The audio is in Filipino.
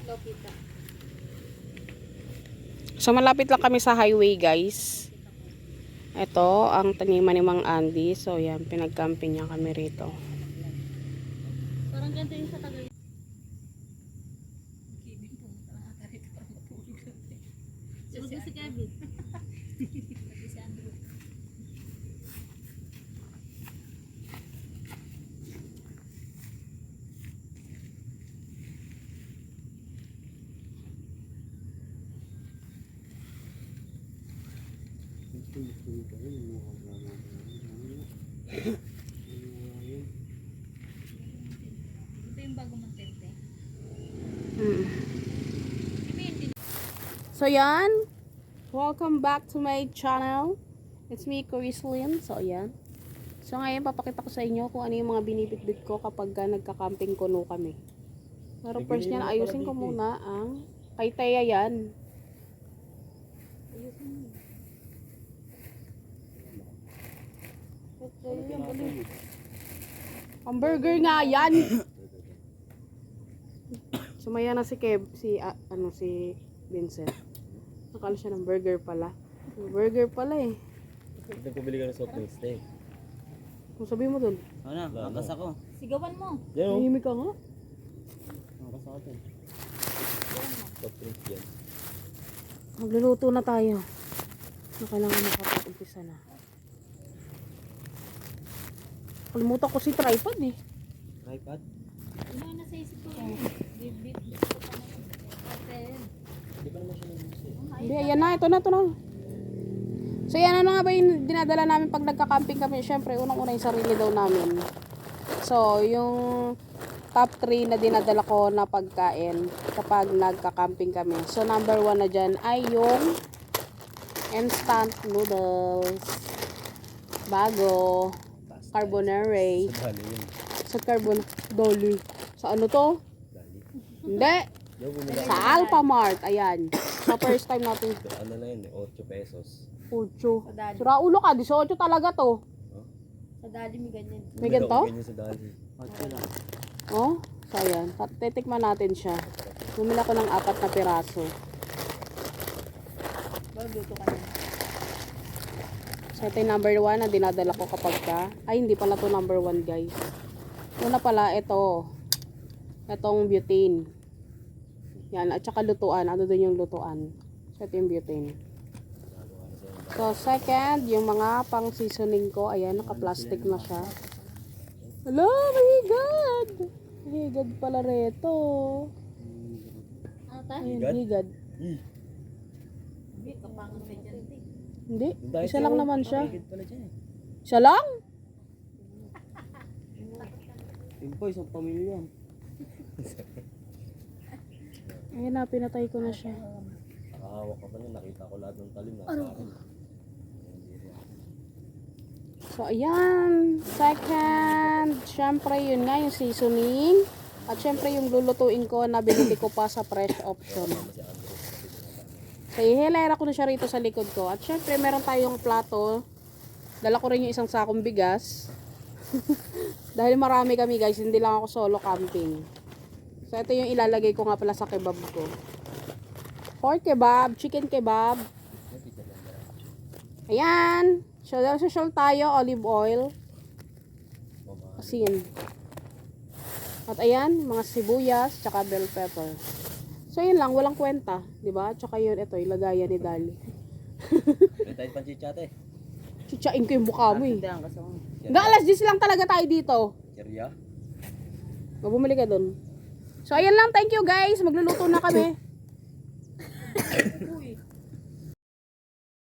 Lopita. So malapit lang kami sa highway, guys. Ito ang taniman ni Mang Andy. So yan, pinag-camping niya kami rito. Parang ganito yung sa Tagay. Sunod na si Kevin. Si Andrew. Ito yung bago mong tente. So yan, welcome back to my channel. It's me, Corisline. So yan. So ngayon papakita ko sa inyo kung ano yung mga binibitbit ko kapag nagka-camping kuno kami. Pero first niyan, ayusin ko muna ang kay Teya yan. Hamburger nga yan. Sumaya na si si Vincent. Nakala siya ng burger pala. Burger pala eh. Nagpabili ka ng soft drinks na eh. Kung sabihin mo dun. Ano? Lakas ako. Sigawan mo. Yan o. Mahimik ka nga. Lakas ako dyan. Soft drinks yan. Magluluto na tayo. Kailangan makapag-umpisa na. Kalimutan ko si tripod eh. Tripod? Ano yung nasa isip ko? Bibit. Ate. Hindi pa naman siya nabibis eh. Hindi, ayan na. Ito na. So yan, ano nga ba yung dinadala namin pag nagka-camping kami? Siyempre, unang-una yung sarili daw namin. So, yung top 3 na dinadala ko na pagkain kapag nagka-camping kami. So, number 1 na dyan ay yung instant noodles. Bago. Carbonara. Sa dali yun. Sa carbonara. Sa ano to? Dali. Hindi. Yo, bumili ako. Sa Alphamart. Ayan. Sa first time natin. Ano na yun eh, 8 pesos. 8. Sa dali. Sura ulo ka. 18 talaga to. Sa dali may ganyan. May Bumili ganito? ako ganyan sa dali. 8 lang. Oh, so ayan. Titikman natin siya. Bumili ako ng 4 na piraso. Bagluto ka na. So ito yung number 1 na dinadala ko kapag ka. Ay, hindi pala to number 1 guys. Una pala ito. Itong butane. Yan. At saka lutuan. Ano doon yung lutuan? So ito yung butane. So second, yung mga pang seasoning ko. Ayan, naka-plastic na siya. Hello, mahigad! Mahigad pala rito. Ano ta? Ayan, Higad? higad. Hindi, kapangan ka dyan. Hindi, isa lang naman siya. Higit pala dyan eh. Isa lang? Yun po, isang pamilya. Ayan na, pinatay ko na siya. Nakahawak ka pa niya, nakita ko lahat ng talim na sa akin. So, ayan. Second, syempre yun nga, yung seasoning. At syempre yung lulutuin ko na binili ko pa sa fresh option. So, ihilera ko na siya rito sa likod ko. At syempre, meron tayong plato. Dala ko rin yung isang sakong bigas. Dahil marami kami guys, hindi lang ako solo camping. So, ito yung ilalagay ko nga pala sa kebab ko. Pork kebab, chicken kebab. Ayan. Social tayo, olive oil. Asin. At ayan, mga sibuyas, tsaka bell pepper. So, yun lang, walang kwenta. Diba? Tsaka yun, ito, ilagayan ni Dali. May tayo panchichate. Chichain ko yung mukha mo eh. Cherya? Hanggang alas 10 lang talaga tayo dito. Cherya? Bumili ka dun. So, ayan lang. Thank you guys. Magluluto na kami.